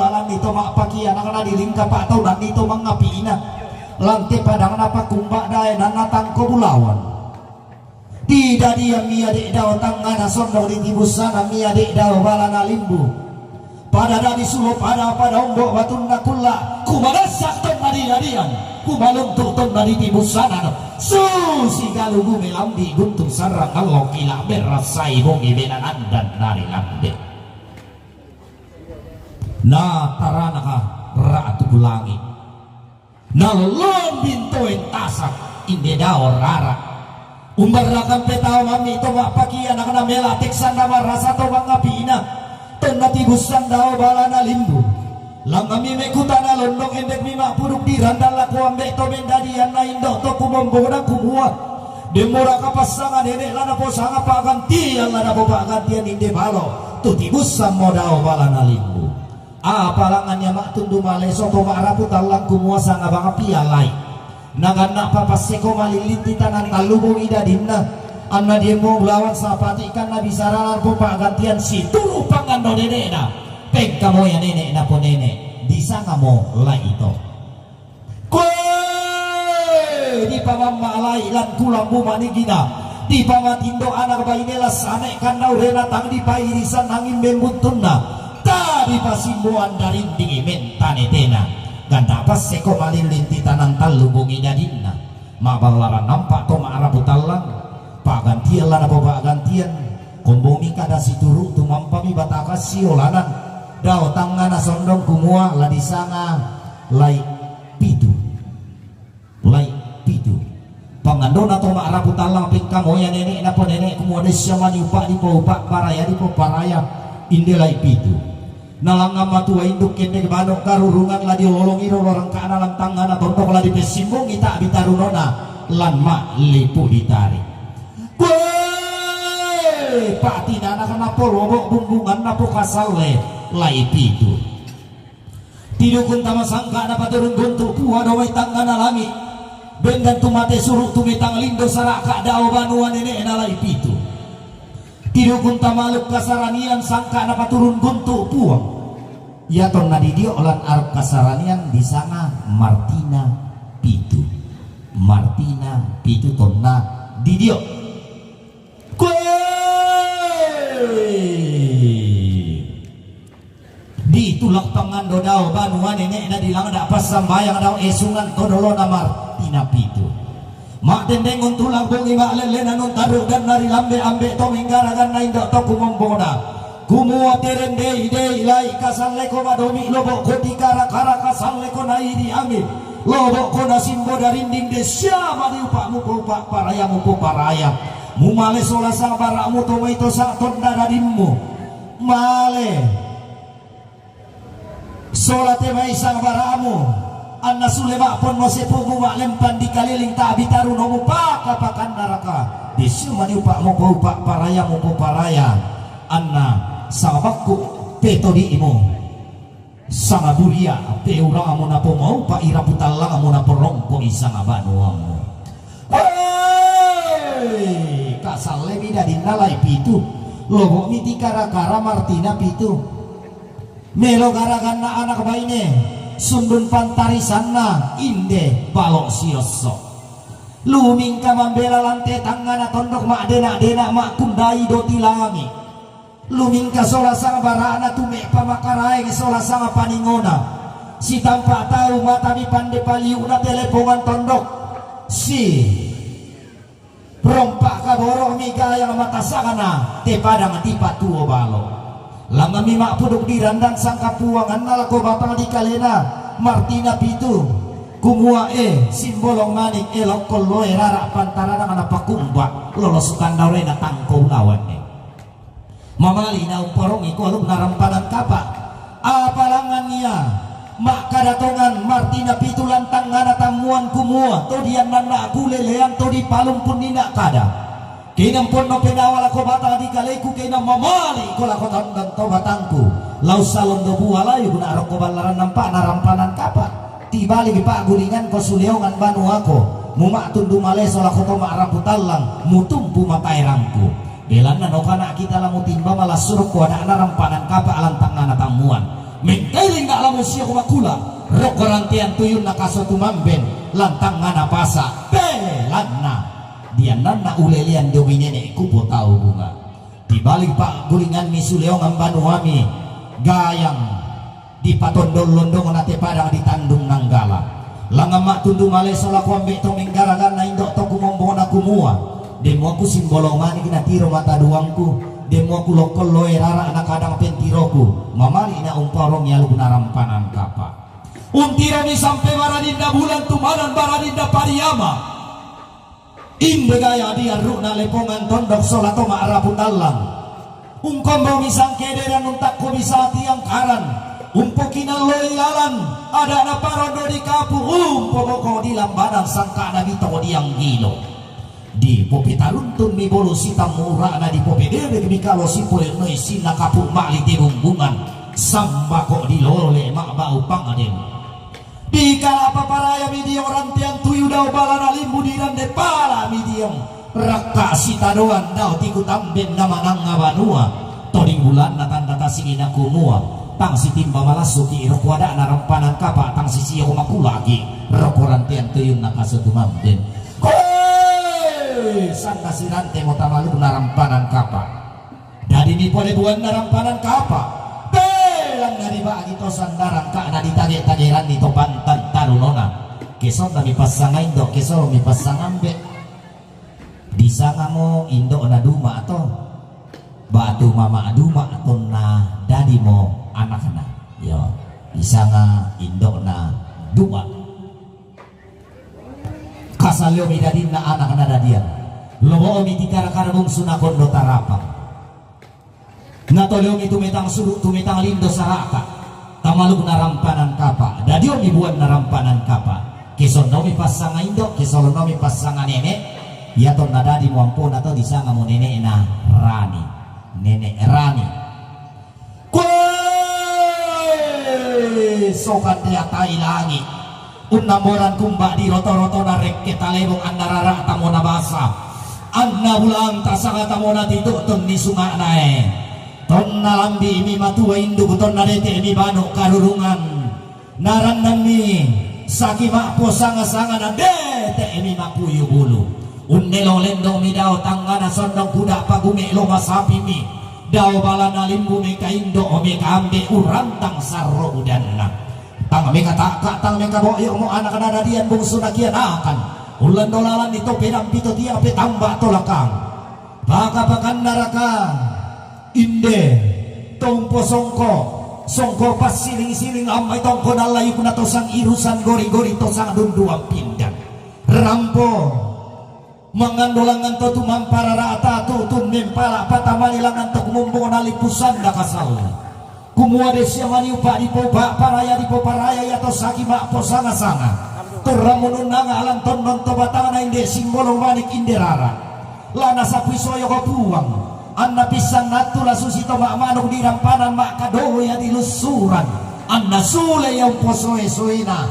lalang itu mak paki anak anak dilingkap atau dan itu mengapina lantai padang apa kumbak daya dan natang kobulawan tidak dia mia dek daw tangan sondong di tibusana mia dek daw balana limbu pada dari suluh pada ombok batun nakulla kumadasak ton nadi-nadian kumaluntuk ton nadi tibusana susi galugu melambi guntung sarang kalau kila berasai bongi benan andan dari lambe na tarana ka ratu bulangi na lolong bintoin tasak inde daor rara umbarrakan petao mami to pakian na mela teksan na marasa to mga pina ton natibusan daw balana limbu lang kami may kutana londong endek mima puruk di randal laku ambek to mendadian na indo to kumombo na kumuat demora kapasangan nenek lana po sanga pagantian lana po pagantian inde balo to tibusan mo daw balana limbu apalangannya mak tundu malay soto marapu talang kumuasa nga baka pialay naganak papaseko malilinti tanan talubong idadinna anna dia mo lawan sa patikan na bisaralan po pagantian si tulu pangando nene na pegka mo ya nene na po nene di sanga mo la ito kwe di pamamalay lan kulang bumani gina di pamatindo anak bayi nela sanek kandaw renatang di pairisan angin membuntun na tadi pasimbuan dari tinggi mentane tena ganda pas seko malilinti tanang talubungi dadinna mabang lara nampak to maarabu talang pagantian lana boba gantian kombongi kada situru tumampami batakas siolanan dao tangana sondong kumua ladi sanga lai pitu pangandona to maarabu talang pingka moya nenek napo nenek kumua desya maniupak di po upak paraya di po paraya inde lai pitu nalang matua induk kende banok karurungan la diolongi orang kana lan tangana tontok la dipesimbung kita bitarunona lan mak lipu ditari pak tidak anak kenapa lobok bumbungan napo kasale lai pitu tidukun tama sangka dapat turun guntuk puha dawai tangana langit bendan tumate suruh tumitang lindo saraka dao banuan nenek na lai pitu tidukun tamaluk kasaranian sangka dapat turun guntuk puang ya ton nadidio olan arep kasaranian di sana Martina pitu tonna didio di tulak pangando daw banuan nenek na dilang da pas sambayang daw esungan todolo na Martina pitu mak dendeng untulang bungi mak lelenan untaduk dan nari lambe ambe to minggaragan na indok to kumombona kumua terende ide ilai kasal leko madomi lobok koti kara kasal leko na idi ambil lobok ko na simbo darinding desya madi upakmu ko upak paraya mu ko paraya mu male sola sang baramu to ito sa tonda dadimmu male sola tema isang baramu anna sulema pon mo sepo mu lempan di kaliling tabi taruno mu pakan neraka desya madi upakmu ko upak paraya mu ko paraya anna sabakku peto di imo sama buria peura amo na pomau pa ira putalang amo na porongpo isang abanuamu hey kasale bida dinalai pitu lobo miti kara-kara Martina pitu melo garagan na anak baine sundun pantarisan na inde balok sioso luming ka mambela lante tangan na tondok mak dena mak kundai doti langi luming ka sola sang barana tume pamakarai sola sang paningona si tampak tahu mata mi pande paliu na telepongan tondok si rompak ka borong mi gayang mata sakana te padang tipa tuo balo lama mi mak puduk di randang sang kapuangan nalako batang di kalena Martina pitu kumua simbolong manik elok koloe rara pantarana kana pakumba lolos kandawe na tangkong lawan mamali na umporong iko alum narampanan kapa apalangan niya makadatongan Martina pitu lantang ngana tamuan kumua to dian nana kulelean to di palung pun nina kada kinam pun no pedawala ko bata di kaleku kinam mamali ko lako dan to batangku lau salon do buala yu guna arok ko balaran nampak narampanan kapa tibali pak gulingan ko suleongan banu ako mumak tundu maleso lako to maaraputalang mutumpu matairangku belana no kana kita lamu timba malah suruh ko ada narampanan kapa alantang ngana tamuan mengkailing gak lamu siya kumakula rokorantian tuyun nakaso tumamben lantang ngana pasa belana dia nana ulelian dewi nenek kupo tahu bunga dibalik pak gulingan misuleong ambanu wami gayang di patondol londong nate padang di tandung nanggala langamak tundu male solaku ambek to menggaragan na indok to kumombona kumua demo aku simbolong mani kina tiro mata duangku demo aku lokol loe rara anak kadang pentiroku mamali na umporong yalu narampanan kapa untira mi sampai baradinda bulan tumanan baradinda pariyama imbe gaya dia rukna lepongan tondok solato maaraputalang ungkombo misang kederan untak ko bisa tiang karan umpokinan loyalan ada na parondo di kapu umpoboko di lambanan sangka na bito diang gilo di popi taruntun mi bolu sitam murah na di popi dere mi kalau si pole noi sina kapu mali di bumbungan sambako di lole mak bau pangaden di kala paparaya mi di orang tiang tuyu dau balana limbu di rande pala mi diam raka sitadoan dau tiku tamben nama nanga banua toding bulan na tanda tasingina kumua tang si timba malasuki rokwada na rampanan kapa tang si siyo makulagi rokoran tiang tuyun nakasutumamden sangka sirante mo tamalu narampanan kapa dari ni pole buan narampanan kapa belang dari bagi to sandaran ka na ditage-tageran ni to pantan tarunona keson na mi pasanga indo keson mi pasangambe disanga mo indo na duma to batu mama duma to na dadi mo anak-anak yo disanga indo na duma kasalyo mi dadin na anak na dadian lobo mi tikara-kara bungsu na kondo tarapang natolyo mi tumitang surut tumitang lindo saraka tamalug na rampanan kapa dadio mi buwan na rampanan kapa kison no mi pasanga indo kison no mi pasanga nenek yaton na dadi mo ampo na to disanga mo nenek na rani nenek rani sokan dia tai langit unamoran kumba di roto-roto na rek talebong andarara tamo na basa anna bulang tasanga tamo na tidutun ni sunga nae tonna lambi mi matua induk tonna dete mi bano karurungan narannan mi saki makpo sanga-sanga na dete mi makuyu bulu unnelo lendo mi dao tangana sondong kuda pagume loma sapi mi dao balana limbu mi kaindo mi kambe urantang sarro udanna tang mi kata tang mi kaboyo mo anak nadadian bungsu nakian akan ulan dolalan itu pedang pito tiap tambah tolakang baka-bakan naraka inde tompo songko pas siling-siling amai tongko nalayu kuna tosang irusan gori-gori tosang dunduang pindang rampo mangandolangan to tumampara rata to tumempala patamanilangan to kumumbong nalipusan da kasal kumua desya maniupa di poba paraya ya to saki mak posanga-sanga turamununanga alam tonon to batana inde simbolo manik inderara lana sapi soyo ko puang anna pisan natula susito mak manuk di rampanan mak kadoho ya di lusuran anna sule yang posoe soina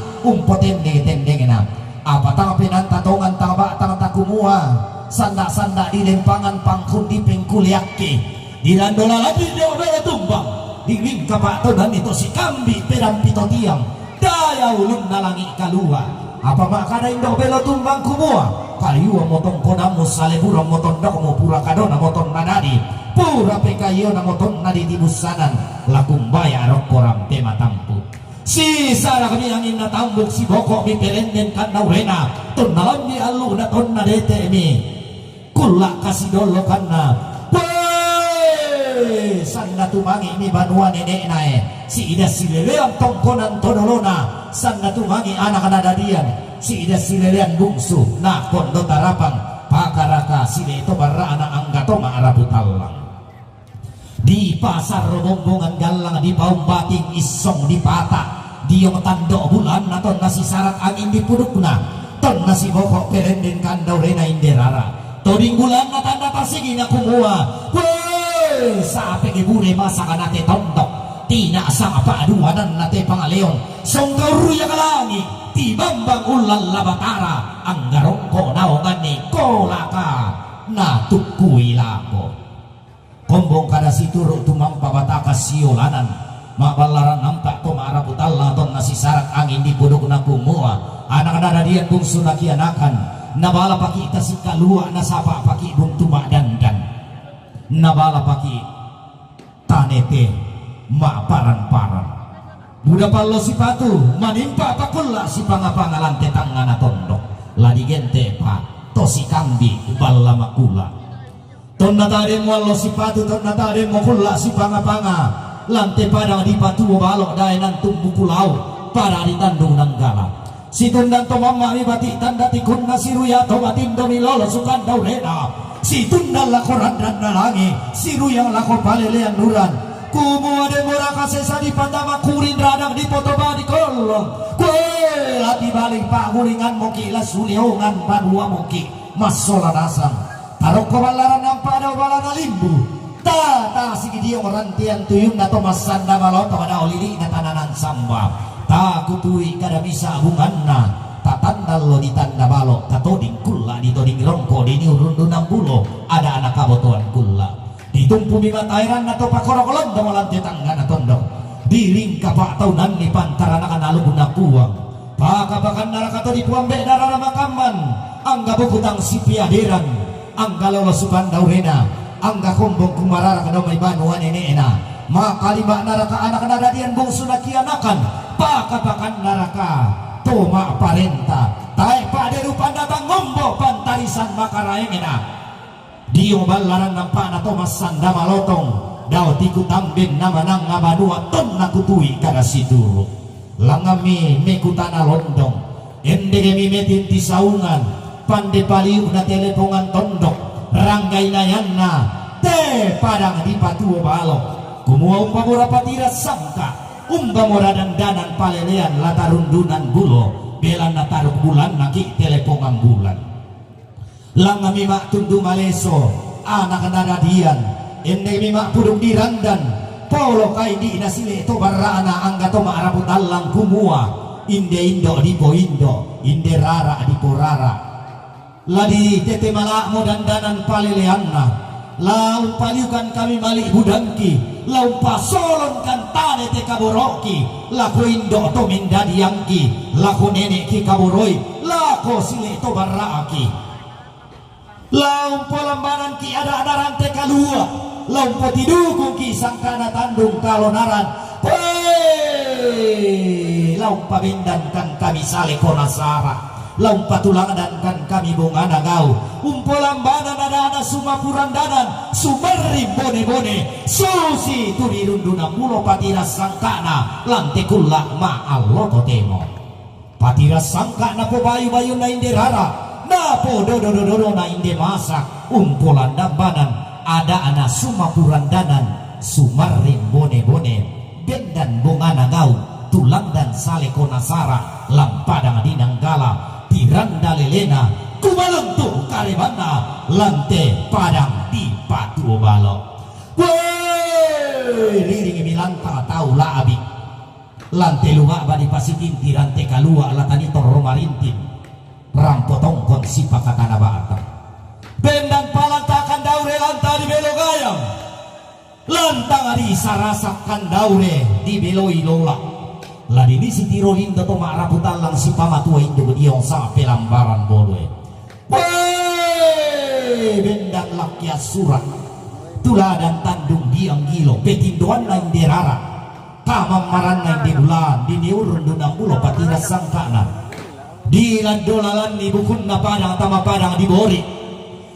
tendengena apa tang pinanta tongan tang bak tang takumua sanda di lempangan pangkun di pengkuliake di landola lagi dobe tumbang di lingka pak tonan itu si kambi pedang pito tiang daya ulun nalangi kalua apa mak kada indo belo tumbang kumua kaliwa motong konamu sale burong moton dok mo pura kadona moton nadadi pura pekayo na moton nadi di busanan lakum baya rok koram tema tampu si sara kami angin na tambuk si bokok mi pelenden kandau rena ton nalam di alu na ton nadete mi kulak kasih dolo kanna sanda tumangi mi banua nenek nae si ida silelean tongkonan todolona sanda tumangi anak nadadian si ida silelean bungsu na kondo tarapang pakaraka sile itu barra anak anggato ma'arabu talang di pasar rombongan galang di paum bating isong di patah di yung tandok bulan na ton nasi sarak angin di pudukna ton nasi bokok perenden kandau rena inderara toding bulan na tanda tasigi na kumua sape ibure masakan nate tondok tina sang paaduanan nate pangaleon songgauru ya kalangi ti bambang ulal labatara anggarongko naongan ni kolaka na tukui lako kombong kada situruk tumampa bataka siolanan mabalaran nampak to maaraputalla ton nasi sarak angin di puduk na kumua anak nadadian bungsu nakianakan nabala paki ita si kalua nasapa paki bung tumak dandan nabala paki tanete ma paran-paran budak palo si patu manimpa pakulla si pangapangalan tetangana tondok ladi gente pa tosi kambi balla makula tonna tade mo si patu tonna tade mo kulla si pangapanga lante padang di patu balok daenan tumbu pulau para ditandung nanggala si tundan to mama mi bati tanda tikun nasiruya to batindo mi lolo sukan daurena si tundal lakoran dan nalangi siru yang lako palelean nuran kumu ade mora kasesa di pandama kurin radang di potoba di kolong kue lati balik pak guringan moki la suliungan padua moki masola dasang tarok kebalaran nampak ada balana limbu ta sigi dia rantian tuyung na tomasanda maloto pada olili na tananan samba ta kutui kada bisa bunganna tatandal lo di tanda balok katoding kulla di toding rongko di niurundu 60 ada anak kabotuan kulla ditumpu mingat airan atau pakorokolon damalan tetangga na tondok di lingka pak taunan ni pantara anak analu guna puang pakabakan narakato di puambe darah makaman angga bukutang si piadiran angga lolo sukan daurena angga kombong kumarara kadomay banuan neneena maka lima naraka anak nadadian bungsu nakianakan pakabakan naraka toma parenta tae pade rupanda bangombo pantarisan makaraengena dio balaran nampana tomas sanda malotong dao tiku tambin namanang ngabadua ton nakutui kada situru langami mekutana londong endegemi metin tisaungan pande paliu na telepongan tondok ranggai nayanna te padang di patuo balok kumua umpamura patira sangka umpamura dandanan palelean latarundunan bulo belan nataruk bulan naki telepongan bulan langami mak tundu maleso anak nadadian endemi mak pudung dirandan polo kai di nasile to barana angga to maaraput allang kumua inde indo di poindo inde rara di porara ladi tete malak mo dandanan paleleanna laung paliukan kami malik budangki, laung pasolonkan tane te kaboroki, lako indo to mendadi yangki, lako nenek ki kaboroi, lako sile to baraki, laung polambanan ki ada rante kalua, laung potidukung ki sangkana tandung kalonaran, laung pabendankan kami sale konasara. Laung patulangan kan kami bunga nagau umpolambanan ada sumapurandanan sumerrim bone-bone susi turirunduna mulo patira sangkana lante kulla ma allo totemo patira sangkana po bayu-bayu na inderara na po dodo na inde masak umpolambanan ada ana sumapurandanan sumerrim bone-bone bendan bunga nagau tulang dan sale konasara lampadang dinanggala tiranda lelena kumalentuh karebana lante padang di patu balo liring milanta tau la abi lante lunga badi pasitin tirante kalua latani torro marintin rampotong kon sipakatana bata bendang palantakan daure lanta di belogayam lantang ari sarasakan daure di beloi lola ladini si tiro lindo to maraputan lang si pamatua indo bediong sa pelambaran bodoe bendang lakyat surat tuladan tandung diang gilo petindoan lain derara kamamaran lain di bulan di niurun dunang ulo patira sangkana di landolalan ni bukun na padang tama padang di bori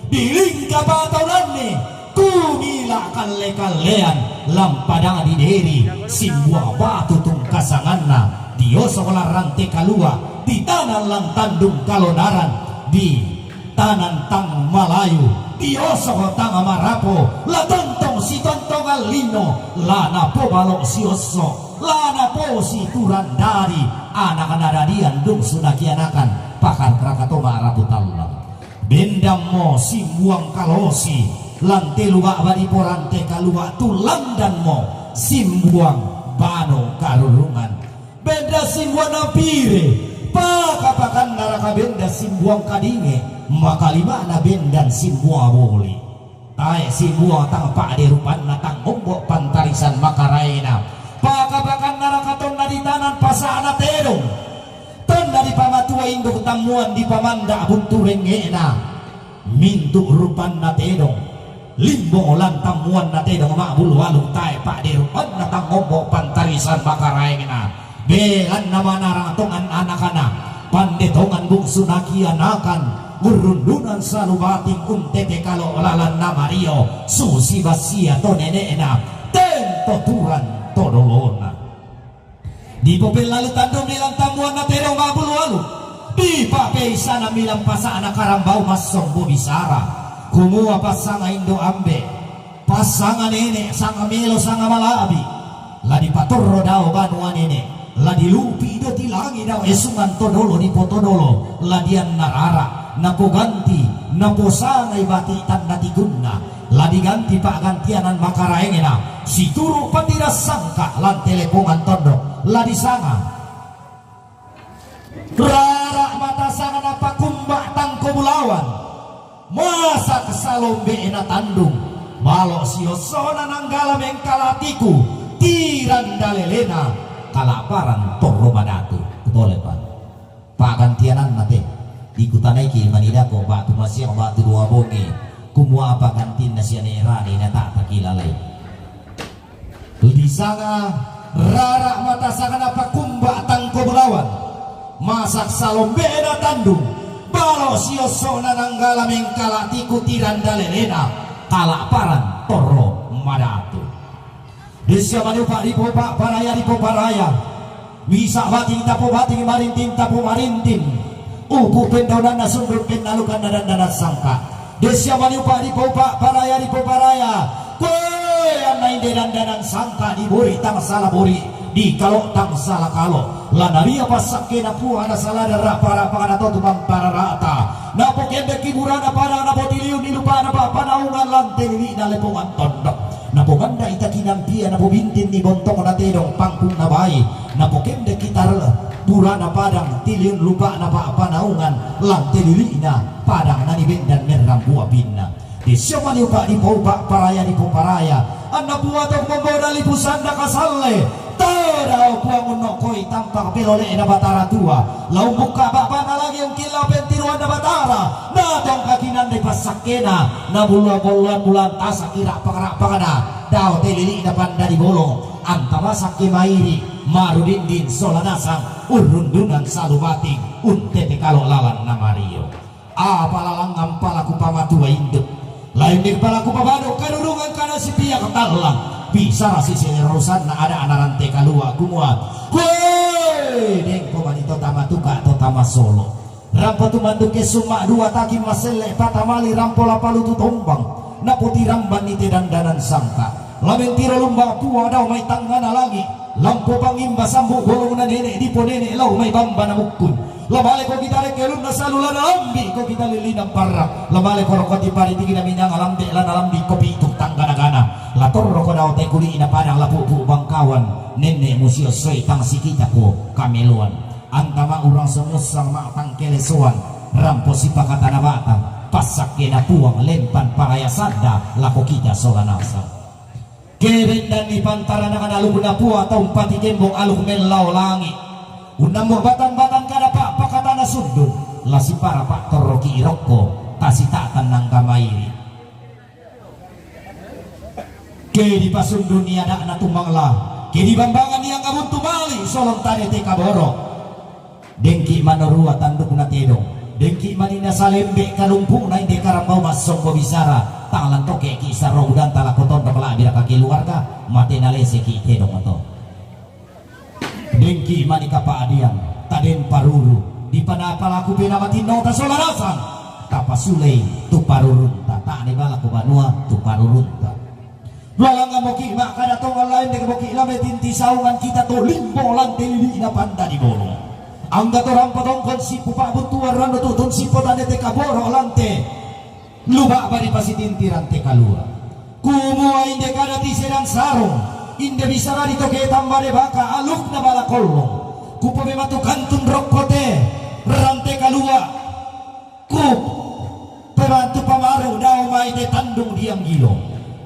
di lingka pataulan ni kumila kalle-kallean lampadang di deri simbuah batu tungkasanganna dio sekolah rantai kalua di tanah lang tandung kalonaran di tanan tang Malayu dio sekolah tang Amarapo la tontong si tontong alino lana po balok si oso lana po si turandari anak anadadian dung sunakianakan pakan krakato maraputalla bendam mo simbuang kalosi lante luga badi porante kalua tulang dan mo simbuang bano karurungan benda simbuang napire pakapakan naraka benda simbuang kadinge maka lima na benda simbuang boli tae simbuang tang pak derupan na tang ombok pantarisan makaraina pakapakan naraka ton na di tanan pasana terong ton na di pamatua induk tamuan di pamanda buntureng ngena mintu rupan na terong limbo lantang muan na tedong mabul walung tae pak derupan na tang ombok pantarisan bakaraengna belan nama narang tongan anak-anak pandetongan bungsu nakianakan urundunan salubating untete kalau lalan nama rio susi basia to nenekna tento turan todolona di popel lalu tandung nilang tamuan na tedong mabul walung di pakai sana milang pasana karambau masong bubisara kumua pasanga indo ambe pasanga nenek sanga melo sanga malabi ladi patorro dao banua nenek ladi lupi do tilangi dao esungan todolo di potodolo ladian narara napo ganti napo sanga ibati tanda tigunna ladi ganti pak gantianan makaraengena si turu patira sangka lan telepongan tondok ladi sanga rara mata sanga napa kumbak tangko bulawan masa kesalombe ena tandung balok siosona nanggala mengkalatiku tiranda lelena kalaparan torro madatu ketole pak gantianan nate ikutanai ki manida ko batu masih batu dua bonge kumua apa gantin nasiane rani na tak takilalai di sana rara mata sana apa kumbak tangko belawan masak salombe ena tandung balo siosona nanggala mengkalatiku tiranda lelena kalaparan torro madatu desya manupa di popa paraya bisa bating tapo bating marintin tapo marintin upu pendaunan sumber pendalukan dan sangka desya manupa di popa paraya koe anai dan sangka diburi tang salah buri di kalau tang salah kalau lanaria pasak kena puha na salah darah para pada to tumang para rata napo kende kiburana pada napo tiliu nilupa na pa panaungan lante li na lepongan tondok napo ganda ita kinampia napo bintin ni bontong na tedong pangkung na bayi napo kende kitar burana padang tiliun lupa na pa panaungan lante li na padang na ni bendan merang buah binna di siapa ni ubak di ubak paraya di paraya anak buat aku membawa lipu sanda kasale terau buang unok koi tampak pilole na batara tua lau buka bapana lagi yang kila pentiruan na batara na tong kakinan di pasakena na bulan tasa kira pakana daw telili na panda di bolong antama sakki mairi marudindin solanasang urundungan salubating unte kalau lawan na Mario apalalang ngampalaku pamatua induk lain di kepalaku pabado kadurungan kana si pia katalang bisa rasi selerosan na ada anarante kalua kumua woi dengko manito tamatuka atau tamasolo rampo tumanduke suma dua taki masele patamali rampo lapalu tu tombang na puti ramban ite dandanan sangka lamen tiro lumba pua daw may tanggana lagi lampu pangimba sambu bolong na nenek di po nenek lau may bamba na mukun lamale ko kita rekelun na salula na lambi ko kita lilinang parak lamale ko rokoti pariti kina minang alamde lan alambi kopi ituk tangga nagana lator roko daw te kuli ina padang lapu bangkawan nenek musio soy tang sikita ko kameluan antama urang semusang mak tangkelesuan rampo si pakatana batang pasak kena puang lempan paraya sadda lako kita solanasa keren dan di pantara na kanalung na puwa atau pati gembong aluk melau langit unang mo batang-batang kada pak pakatana sudut lasi para pak toroki iroko tasitatan ng kamairi ke di pasun dunia dak na tumangla ke di bambangan yang kabun tumali solong tade te kaboro dengki manorua tanduk na tedong dengki manina salembe kalumpung na inde karambau masong ko bisara tangan toke ki saro udan talakoton bakla bira ka keluarga mate nalese ki tedong ato dengki manika paadian taden paruru di panapalaku pinamati nota solarasan tapasulay tu parurunta tak ni bala ko banua tu parurunta walang amoki makada tong lain de boki lame tinti saungan kita to limbo lang telili na panda di bolong ang datorang patong konsipo pa butuar rano to ton sipo tane te kaboro lante luba ba di pasitintiran te kalura kumua inde kada ti sedang sarong inde bisa radi toke tambare baka aluk na bala kolong kupo be matu kantun rokkote rante kalua kup pebantu pamaru daw mai de tandung diang gilo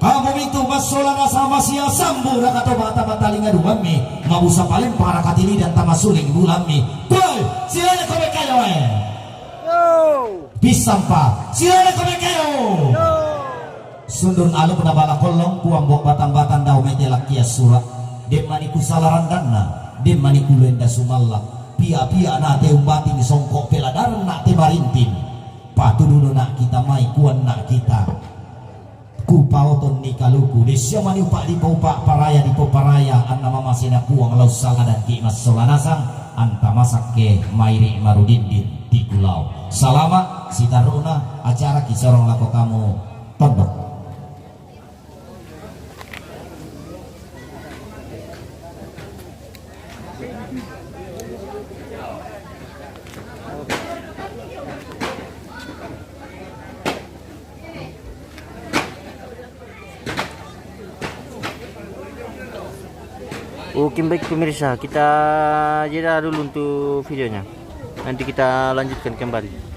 kamu itu masola na sama sia sambu rakato bata batalinga duwami mabusa paling para katili dan tamasuling bulami boy sila na kome kayo pisang pa sila na kome kayo sundun aluk na bala kolong buang bok batang-batang daw may telak kias surat dem maniku salaran danna dem maniku lenda sumalla pia-pia na te umbating songkok peladaran na te marintin patuduno na kita may kuan na kita kupauton ni kaluku desya mani upak di paupak paraya di paraya anna mama sina kuang lau sala dan ki mas solanasang anta masak ke mairi marudindin di kulau salama sitaruna acara kisorong lako kamu tondok. Oke baik pemirsa, kita jeda dulu untuk videonya. Nanti kita lanjutkan kembali.